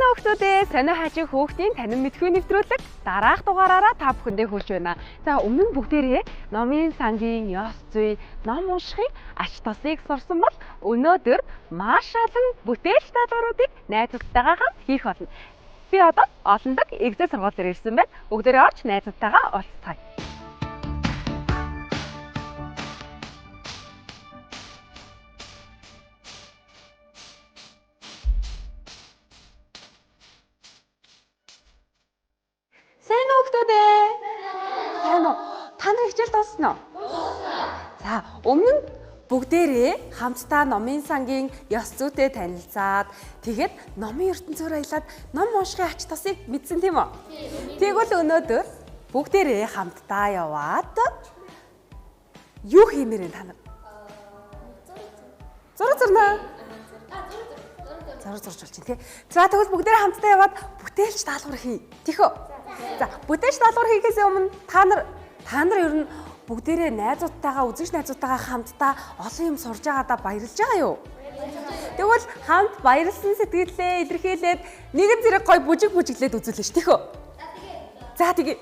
Хүүхдүүдээ сонио хажиг хүүхдийн танин мэдхүй нэвтрүүлэг дараах дугаараараа та бүхэндээ хүрч байна. За өмнө нь бүгдээрээ номын сангийн ёс зүй, ном уншихын ач тусыг сурсан бол өнөөдөр маш олон бүтээл даалгавруудыг найзуудтайгаа хамт хийх болно. Би одоо олондог эгзээ сургууль дээр ирсэн байна. Бүгдээрээ орж найзуудтайгаа уулзцгаая. Сайн уу хүүхдүүдээ? Сайн уу? Та нар хичээл дууссан уу? За, өмнө нь бүгдээрээ хамтдаа номын сангийн ёс зүйтэй танилцаад тэгээд номын ертөнцөөр аялаад ном уншихын ач тусыг мэдсэн тийм үү? Тэгвэл өнөөдөр бүгдээрээ хамтдаа яваад юу хиймээр вэ та нар? Зураг зурнаа. Зураг зурж болж байна тий. За тэгвэл бүгдээрээ хамтдаа яваад бүтээлч даалгавар хий. Тэхөө. За бүтээлч даалгавар хийхээс өмнө та нар ер нь бүгдээрээ найзуудтайгаа үзэгч найзуудтайгаа хамтдаа олон юм сурж байгаадаа баярлж байгаа юу? Тэгвэл хамт баярлсан сэтгэлээ илэрхийлээд нэгэн зэрэг гой бүжиглээд үзүүлнэ ш тэхөө. За тэгээ.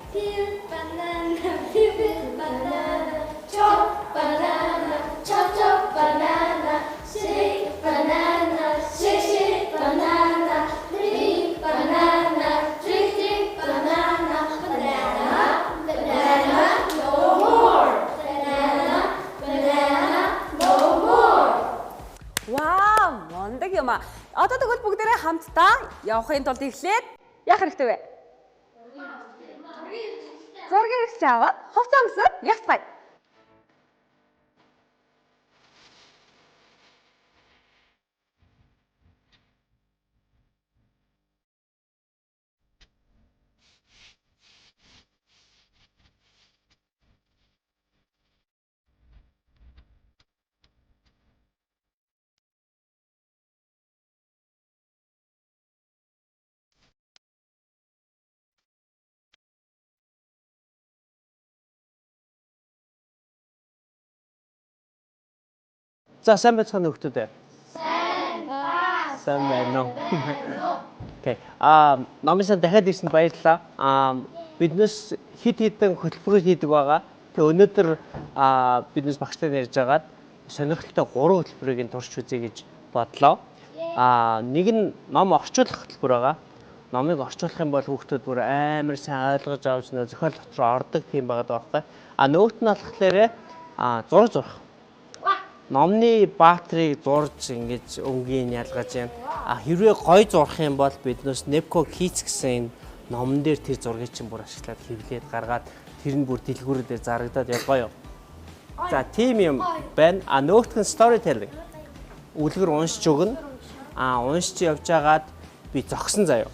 Chop banana, chop chop banana, shake banana, shake shake banana, drink banana, drink drink banana, banana, banana, no more. Banana, banana, no more. Вау, мондөг юм аа. Одоо тэгвэл бүгдээрээ хамтдаа явахын тулд эхлээд яах хэрэгтэй вэ? Зургийг хийж аваад хувцас өмсөд явцгаая. За сайн байцгаана хүүхдүүдээ. Сайн байна уу? Окей. Номын сан дахиад ирсэнд баярлалаа. Биднээс хит хитэн хөтөлбөр хийдэг байгаа. Тэгээ өнөөдөр биднээс багштай ярьж агаад сонирхолтой 3 хөтөлбөрийг турш үзье гэж бодлоо. Нэг нь ном орчуулах хөтөлбөр байгаа. Номыг орчуулах юм бол хүүхдүүд бүр амар сайн ойлгож авч зохиол дотроо ордог тийм байгаа байхгүй. Нөгөөт нь болохоор зураг зурах. Номны баатрийг зурж ингэж өнгийн ялгаж байна. Хэрвээ гоё зурх юм бол биднээс Nepco Kids гэсэн номон дээр тэр зургийг чинь бүр ашиглаад хэвлээд гаргаад тэр нь бүр дэлгүүрээр зарагдаад явгаа юу. За тийм юм байна. Нөгөөх нь storytelling. Үлгэр уншиж өгнө. Уншиж явж агаад би зогсон заяа.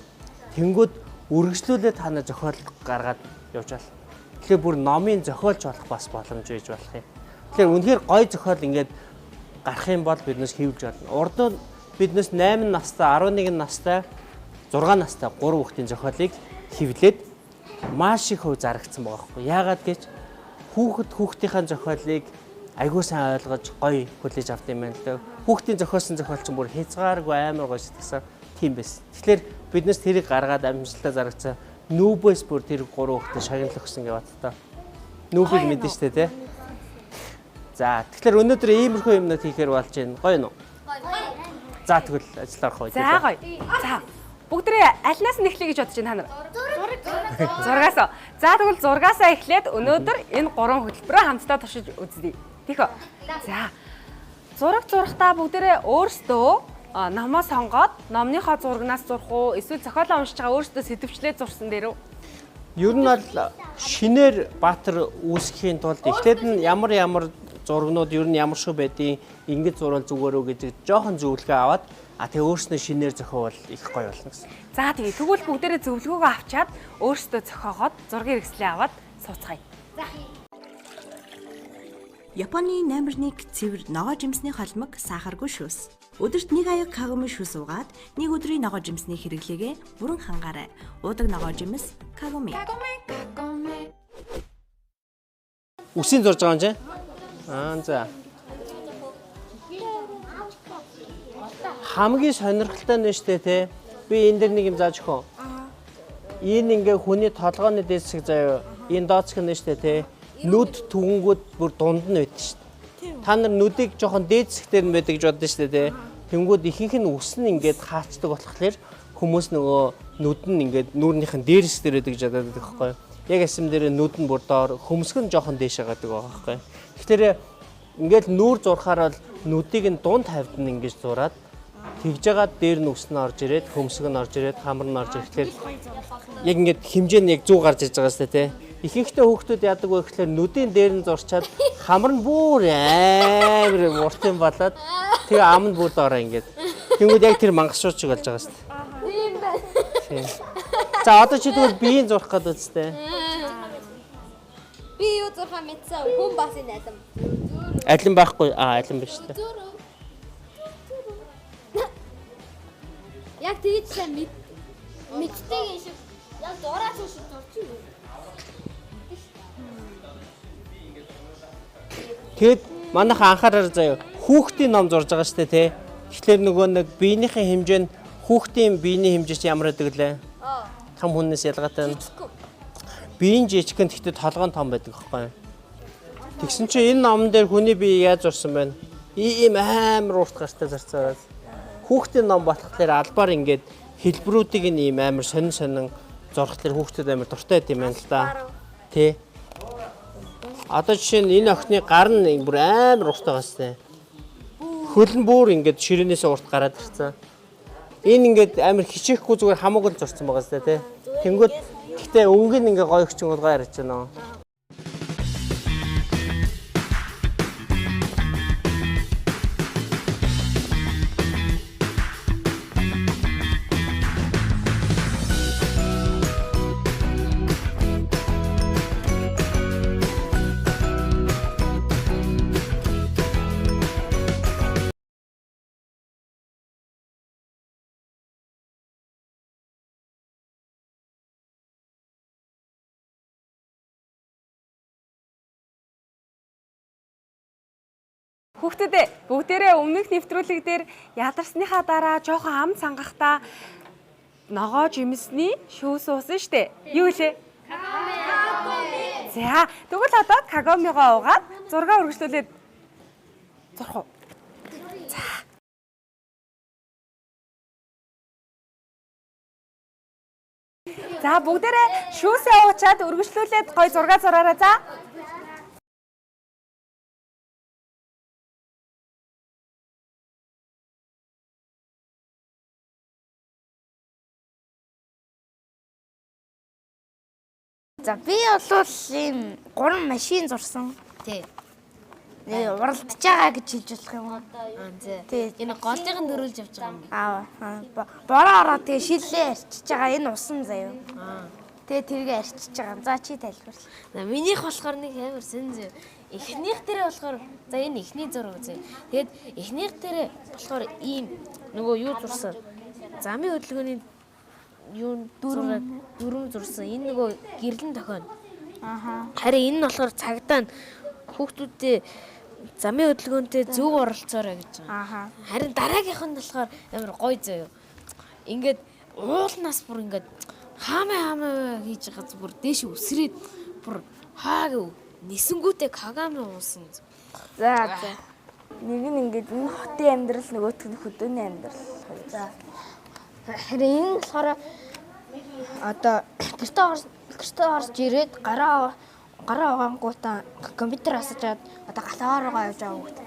Тэнгүүд үргэлжлүүлээд та нар зохиол гаргаад явж байна. Тэгэхээр бүр номын зохиолч болох бас боломж үйж болох юм. Тэгэхээр үнэхээр гоё зохиол ингээд гарах юм бол биднээс хийвж болно. Урд нь биднээс 8 настай, 11 настай, 6 настай 3 хүүхдийн зохиолыг хэвлээд маш их хөв зарагдсан байгаа байхгүй. Яагаад гэж хүүхдийнхээ зохиолыг айгуу сайн ойлгож гоё хүлээж авт юм байна л дээ. Хүүхдийн зохиолсон зохиол чинь бүр хязгааргүй амар гоё сэтгэсэн тийм байсан. Тэгэхээр биднээс тэрийг гаргаад амжилттай зарагдсан. Нүүбээс бүр тэр 3 хүүхдэд шагналах гэсэн гэват та. Нүүбийг мэдэн штэ тий. За тэгэхээр өнөөдөр иймэрхүү юмнууд хийхээр болж байна. Гоё юу? За тэгвэл ажил орох үү? За гоё. За бүгдээ альнаас нь эхлэе гэж бодож байна та нар. Зургаас. За тэгвэл зургаасаа эхлээд өнөөдөр энэ 3 хөтөлбөрөө хамтдаа туршиж үзье. Тийхөө. За. Зураг зурхтаа бүгдээ өөрсдөө номоо сонгоод номныхоо зурагнаас зурх уу эсвэл зохиолоо уншиж байгаа өөрсдөө сэтвчлээ зурсан дээр үү? Ер нь бол шинээр баатар үүсгэхийн тулд эхлээд нь ямар зургнууд ер нь ямар шиг байдیں۔ Ингэж зурвал зүгээр үү гэдэг жоохон зөвлөгөө аваад тэгээ өөрснөө шинээр зохиовол их гоё болно гэсэн. За тэгээ тэгвэл бүгдээрээ зөвлөгөөгөө авчаад өөрсдөө зохиогоод зургийн хэрэгслээ аваад сууцгаая. Японы номер 1 цэвэр ногоо жимсний холмог сахаргүй шүүс. Өдөрт 1 аяг кагоми шүүс уугаад нэг өдрийн ногоо жимсний хэрэглээгээ бүрэн хангаарай. Уудаг ногоо жимс кагоми. Үсийн зурж байгаа юм чи? За. Хамгийн сонирхолтой нь штэ те. Би энэ дэр нэг юм зааж өгөө. Энэ ингээ хүний толгойн дээд хэсэг заяа. Энэ доод хэсэг нь шүү дээ тий. Нүд түгэнгүүд бүр дунд нь байдаг шүү дээ. Та нар нүдийг жоохон дээд хэсгээр нь байдаг гэж боддоо шүү дээ тий. Тэнгүүд ихэнх нь ус нь ингээд хаачдаг болохоор хүмүүс нөгөө нүд нь ингээд нүүрнийхэн дээр хэсгээр байдаг гэж боддог байхгүй юу? Яг асим дээр нүд нь бүр доор хөмсг нь жоохон дээшээ гадаг байгаа байхгүй юу? Тэгэхээр ингээд нүүр зурхаар бол нүдийг нь дунд хавьд нь ингэж зураад тэгж жагаад дээр нь ус нь орж ирээд хөмсг нь орж ирээд хамар нь орж ирэхээр яг ингээд хэмжээ нь яг 100 гарч иж байгаа сте тий. Ихэнхдээ хүүхдүүд яадаг вэ гэхээр нүдийн дээр нь зурчаад хамар нь бүр амар урт юм болоод тэгээ ам нь бүр доороо ингээд. Тэнгүүд яг тэр мангасшуурчиг болж байгаа сте. Тийм байна. За одоо чи тэгвэл биеийн зурх гэдэг үстэй. Би юу зурхаа мэдсэн хүн бас энэ алим. Алин байхгүй алин биш үү? Яг тэгж сайн мэддэг юм шиг. Яг дураач шиг зурчих юм. Тэгэд манайхан анхаараар заяа хүүхдийн ном зурж байгаа шүү дээ тий. Тэгэхээр нөгөө нэг биенийхэн хэмжээ нь хүүхдийн биений хэмжээс ямар байдаг лээ? Том хүнээс ялгаатай нь. Биеийн жижигхэн гэхдээ толгой нь том байдаг байхгүй юу? Тэгсэн чинь энэ номон дээр хүний бие яаж зурсан байна? Ийм амар урт гартай зарцаад. Хүүхдийн ном болохоор албаар ингээд хэлбэрүүдийг нь ийм амар сонин зурхлаар хүүхдэд амар дуртай юм байна л да. Тэ. Одоо жишээ нь энэ охины гар нь бүр амар урт байгаа сте. Хөл нь бүр ингээд ширээнээс урт гараад ирсэн. Энэ ингээд амар хичээхгүй зүгээр хамаагүй л зурсан байгаа сте тий. Тэнгүүд гэхдээ өнгө нь ингээ гоё хөчин уулгаа ярьж байна. Хүүхдүүдээ бүгдээрээ өмнөх нэвтрүүлэг дээр ядарсныхаа дараа жоохон ам цангахтаа ногоо жимсний шүү суусан штэ. Юу лээ? Кагоми. За, тэгвэл одоо кагомигоо угаад зураг үргэлжлүүлээд зурх уу? За. За, бүгдээрээ шүүсээ уучаад үргэлжлүүлээд гой зураг зураарай за. За би бол ийм 3 машин зурсан. Тий. Уралдаж байгаа гэж хэлж болох юм уу? Тий. Энэ голыг нь дөрүүлж явж байгаа юм. Бороо ороод тэгээ шиллээ арчиж байгаа энэ усан заяа. Тэгээ тэргээ арчиж байгаа. За чи тайлбар. За минийх болохоор нэг амар сэнзээ. Эхнийх дээрээ болохоор за энэ эхний зураг үзье. Тэгээд эхнийх дээрээ болохоор ийм нөгөө юу зурсан. Замын хөдөлгөөний юу дөрөв зурсан. Энэ нөгөө гэрлэн тохино. Харин энэ нь болохоор цагдаа хүүхдүүдээ замын хөдөлгөөнтэй зөв оролцоорой гэж байгаа. Харин дараагийнх нь болохоор амар гоё заяа. Ингээд уулнаас бүр ингээд хаамаа хийж байгаа зүгээр дээш өсрээд бүр хааг нисэнгүүтээ кагами уусан. За. Нэг нь ингээд энэ хотын амьдрал нөгөөх нь хөдөөний амьдрал. За. Харин энэ болохоор одоо гэртээ орж ирээд гараа угаангуудаа компьютер асуужаад одоо галаараа явж байгаа хүүхд.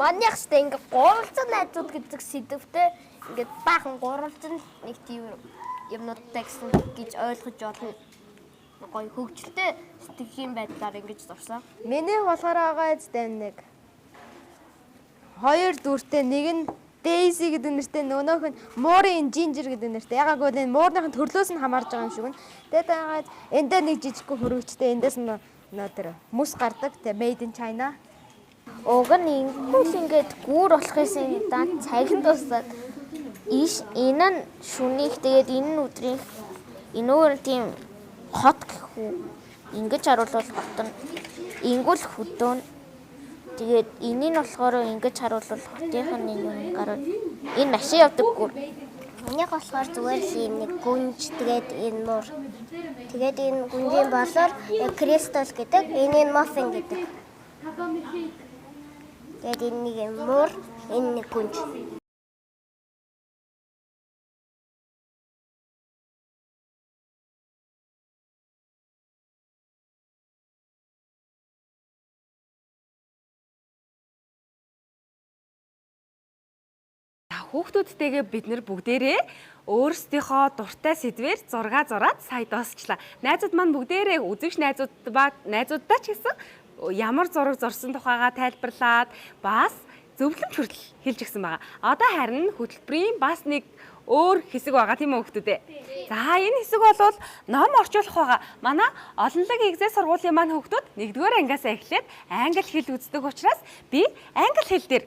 Манайхстай ингээ гурвалжин найзууд гэдэг сэдвтэй ингээ баахан гурвалжин нэг тийм юмнуудтай гэсэн гэж ойлгож болно. Гоё хөгжилтэй сэтгэхийн байдлаар ингэж зурсан. Миний болохоор байгаа эзтэй нэг хоёр дүртэй нэг нь Daisy гэдэг нэртэй нөгөөх нь Moore-ийн Ginger гэдэг нэртэй. Ягаад гэвэл энэ Moore-ийн төрлөөс нь хамаарж байгаа юм шиг байна. Тэгээд ягаад эндээ нэг жижигхэн хөрвөгчтэй эндээс нь тэр мөс гардаг. Тэгээ Made in China. Уг нь ингээд гүүр болохоос энэ даа цагт дуусаад энэ нь шүнийх тэгээд энэ нь өдрийн энэ өөр тийм хот гэхүү ингэж харуулвал хот нь ингүүл хөдөөн тэгээд энийг болохоор ингэж харуулвал хотынх нь юм гараад энэ машин явдаг гүр Энийг болохоор зүгээр л ийм нэг гүнж тэгээд энэ муур. Тэгээд энэ гүнжийн болоор кристалл гэдэг, энэ маффин гэдэг. Тэгээд энэ нэг муур, энэ нэг гүнж. Хүүхдүүдтэйгээ бид нэр бүгдээрээ өөрсдийнхөө дуртай сэдвээр зураг зураад сая дуусчлаа. Найзууд маань бүгдээрээ үзэгч найзуудтай ч гэсэн ямар зураг зурсан тухайгаа тайлбарлаад бас зөвлөмж хүртэл хэлж өгсөн байгаа. Одоо харин хөтөлбөрийн бас нэг өөр хэсэг байгаа тийм үү хүүхдүүдээ. За энэ хэсэг бол ном орчуулах байгаа. Манай олонлог игзээ сургуулийн маань хүүхдүүд 1-р ангиас эхлээд англи хэл үздэг учраас би англи хэл дээр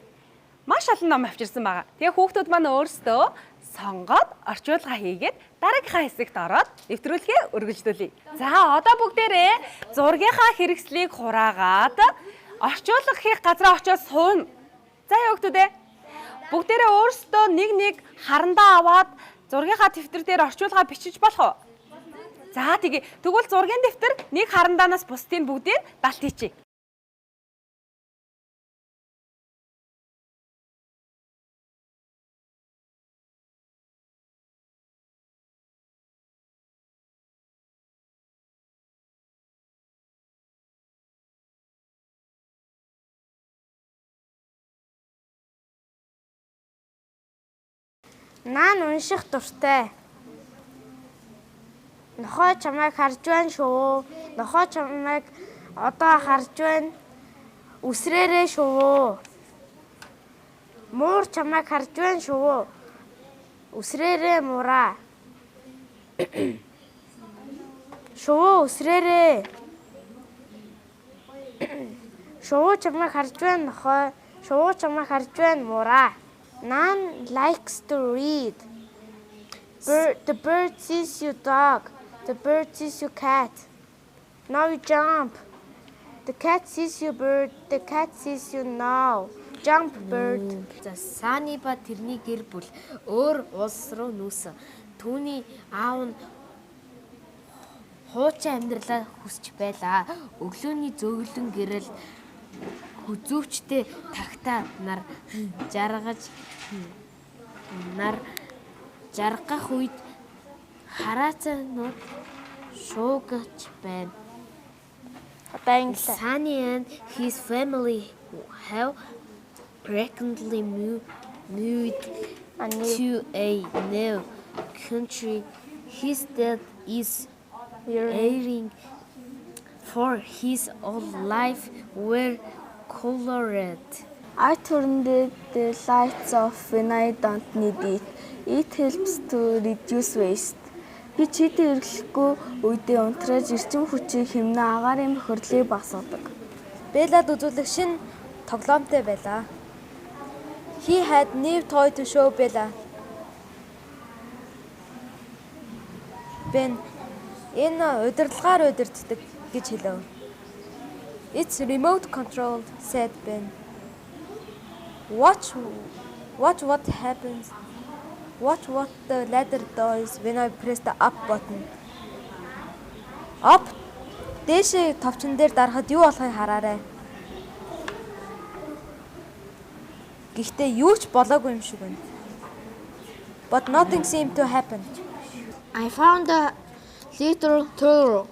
маш олон ном авчирсан байгаа. Тэгээ хүүхдүүд маань өөрсдөө сонгоод орчуулга хийгээд дараагийнхаа хэсэгт ороод нэвтрүүлгээ үргэлжлүүлье. За одоо бүгдээрээ зургийнхаа хэрэгслийг хураагаад орчуулга хийх газраа очиж сууна. За хүүхдүүдээ бүгдээрээ өөрсдөө нэг харандаа аваад зургийнхаа дэвтэр дээр орчуулга бичиж болох уу? За тэгвэл зургийн дэвтэр нэг харандаанаас бусдын бүгдийг далт хийчихье. Наан унших дуртай. Нохоо чамайг харж байна шүү. Нохоо чамайг одоо харж байна. Үсрээрээ шүү. Муур чамайг харж байна шүү. Үсрээрээ мураа. Шүү үсрээрээ. Шүү чамайг харж байна нохоо. Шүү чамайг харж байна мураа. Nan likes to read. The bird sees you dog. The bird sees you cat. Now you jump. The cat sees you bird. The cat sees you now. Jump bird. За Сани ба тэрний гэр бүл өөр улс руу нүүсэн. Түүний аав нь хуучин амьдралаа хүсч байлаа. Өглөөний зөглөн гэрэл хүзүүчтэй тагтаа нар жаргах үед хараацаанууд шуугч байна. Sunny and his family have frequently moved to a new country. His dad is airing for his old life were colored. I turned the lights off when I don't need it. It helps to reduce waste. Би чийдээ эргэлэхгүй үедээ унтрааж эрчим хүчийг хэмнэн агаарын бохирлыг багасгадаг. Беллад үзүүлэх шин тоглоомтой байлаа. He had new toy to show Bella. Ben энэ удирдлагаар удирддаг гэж хэлв. It's remote controlled, said Ben. Watch what happens. Watch what the ladder does when I press the up button. Up дээшээ товчон дээр дарахад юу болохыг хараарай. Гэхдээ юу ч болоогүй юм шиг байна. But nothing seemed to happen. I found a little turtle.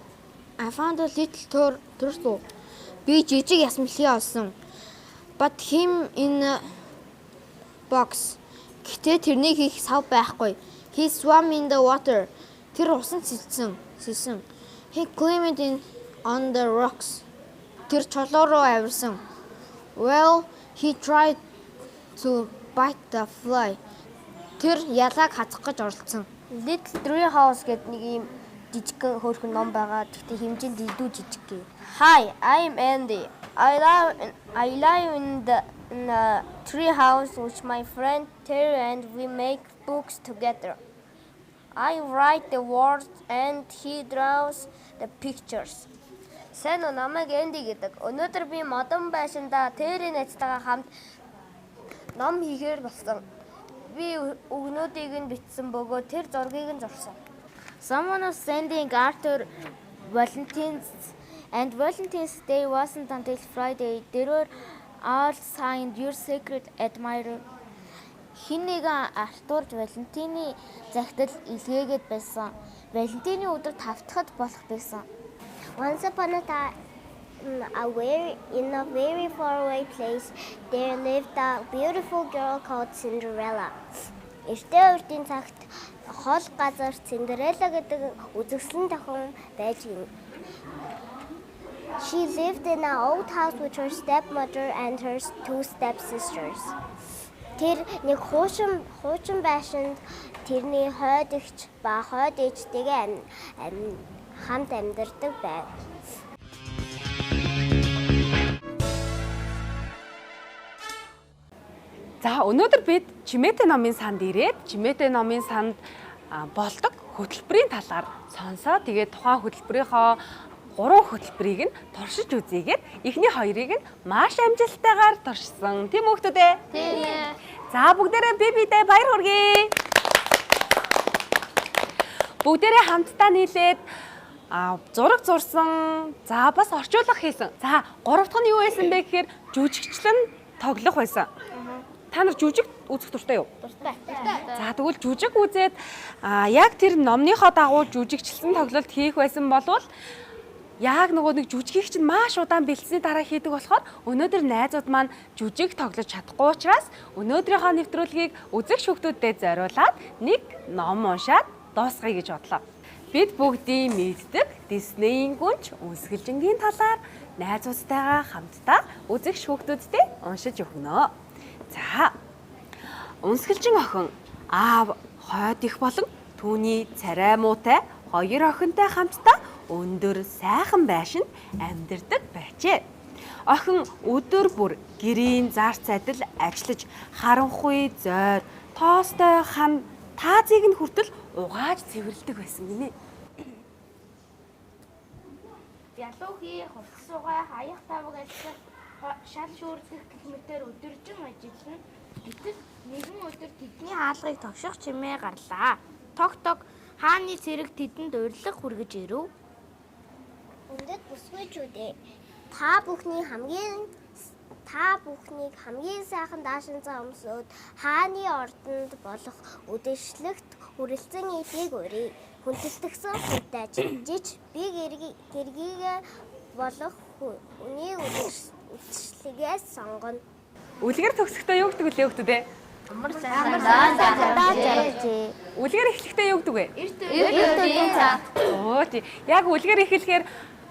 Би жижиг ясмалхий олсон. But him in a box. Гэтэ тэрний хийх сав байхгүй. He swam in the water. Тэр усан сэлсэн. He climbed in on the rocks. Тэр чулуу руу авирсан. Well, he tried to bite the fly. Тэр ялааг хазах гэж оролцсон. Little Tree House гэдэг нэг юм жижиг хөөрхөн ном байгаа. Тэгтээ хэмжээнд илүү жижиг гээ. Hi, I'm Andy. I live in a tree house with my friend Terry and we make books together. I write the words and he draws the pictures. Сайн уу намайг Энди гэдэг. Өнөөдөр би модон байшинда Терри найзтайгаа хамт ном хийхээр болсон. би өгнүүдийг нь бичсэн бөгөөд тэр зургийг нь зурсан. Someone was sending Arthur Valentine's and Valentine's Day wasn't until Friday. They were all signed your secret admirer. Хин нэгэн Артурж Валентины захидал илгээгээд байсан. Валентины өдөр тавтахад болох байсан. Once upon a time, in a very faraway place, there lived a beautiful girl called Cinderella. Эртээ урдын цагт хол газар Cinderella гэдэг үзэсгэлэн тохиом байж гин. She lived in an old house with her stepmother and her two stepsisters. Тэр нэг хуучин байшинд тэрний хойд эгч ба хойд ээжтэйгээ хамт амьдардаг байв. За өнөөдөр бид Чимээтэй номын санд ирээд Чимээтэй номын санд болдог хөтөлбөрийн талаар сонсоо. Тэгээд тухайн хөтөлбөрийнхөө 3 хөтөлбөрийг нь туршиж үзьегээд эхний 2-ыг нь маш амжилттайгаар туршсан. Тийм үү хүмүүдээ? Тийм. За бүгдээрээ бибидээ баяр хүргэе. Бүгдээрээ хамтдаа нийлээд зураг зурсан. За бас орчуулга хийсэн. За 3 дахь нь юу байсан бэ гэхээр жүжигчлэн тоглох байсан. Та нар жүжиг үзэх дуртай юу? Дуртай. За тэгвэл жүжиг үзээд яг тэр номныхоо дагуу жүжигчлэн тоглолт хийх байсан болвол яг нөгөө нэг жүжигийг чинь маш удаан бэлдсэний дараа хийдэг болохоор өнөөдөр найзууд маань жүжиг тоглож чадахгүй учраас өнөөдрийнхөө нэвтрүүлгийг үзэгч хүүхдүүдэд зориулаад нэг ном уншаад дуусгая гэж бодлоо. Бид бүгдийн мэддэг Disney-ийн гүнж Үнсгэлжингийн талаар найзуудтайгаа хамтдаа үзэгч хүүхдүүдэд уншиж өгнө. За. Үнсгэлжин охин аав хойд их болон түүний царай муутай 2 охинтой хамтдаа өндөр сайхан байшинд амьдардаг байжээ. Охин өдөр бүр гэрийн зарц адил ажиллаж харанхуй зойр тоостой хан таазыг нь хүртэл угааж цэвэрлдэг байсан гинэ. Ялуугийн хувцсуугаа хаях тавг ажиллах шал шүүрдэх гэх мэтээр өдөржин ажиллана. Гэтэл нэгэн өдөр тэдний хаалгыг тогших чимээ гарлаа. Тог хааны цэрэг тэдэнд урилга хүргэж ирэв. Өндөд бүсгүйчүүдээ та бүхнийг хамгийн сайхан даашинзаа өмсөөд хааны ордонд болох үдэшлэгт хүрэлцэн идийг өрий. Хүндэлтгсэн хүнтэй жиж би гэргийгээ болох үнийг үдэшлэгээс сонгоно. Үлгэр төгсөхдөө юу гэдэг вэ хүүхдүүдээ? Амар сайхан Үлгэр эхлэхдээ юу гэдэг вэ? Эрт өдрийн цаг. Оо тий. Яг үлгэр эхлэхээр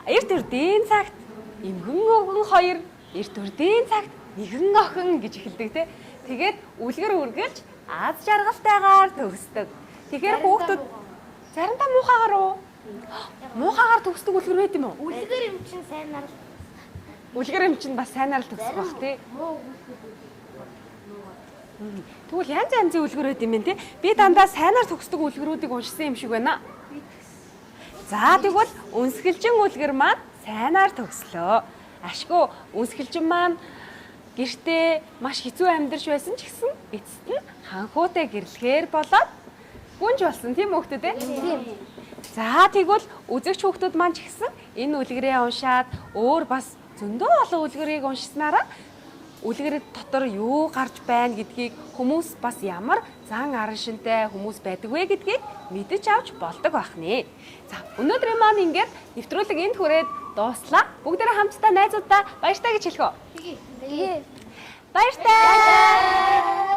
эрт өдрийн цагт эмгэн охин 2, эрт өдрийн цагт нэгэн охин гэж эхэлдэг те. Тэгээд үлгэр үргэлж аз жаргалтайгаар төгсдөг. Тэгэхээр хүүхдүүд заримдаа муухайгаар уу? Муухайгаар төгсдөг үлгэр байд юм уу? Үлгэр юм чинь сайнаар. Үлгэр юм чинь бас сайнаар л төгсөх бах тий. Тэгвэл янз янзын үлгэр байд юм байна тий. Би дандаа сайнаар төгсдөг үлгэрүүдийг уншсан юм шиг байна. За тэгвэл Үнсгэлжин үлгэр маань сайнаар төгслөө. Ашгүй Үнсгэлжин маань гэртээ маш хэцүү амьдарч байсан ч гэсэн эцэст нь ханхуутай гэрлэхээр болоод гүнж болсон тийм хүүхдүүд ээ? Тийм. За тэгвэл үзэгч хүүхдүүд маань ч гэсэн энэ үлгэрээ уншаад өөр бас зөндөө олон үлгэрийг уншсанараа үлгэр дотор юу гарч байна гэдгийг хүмүүс бас ямар зан арын шинтэй хүмүүс байдаг вэ гэдгийг мэдэж авч болдог бахнэ. За өнөөдрийн маань ингээд нэвтрүүлэг энд хүрээд дууслаа. Бүгдээрээ хамтдаа найзуудаа баяртай гэж хэлэх үү? Тэгээ. Баяртай.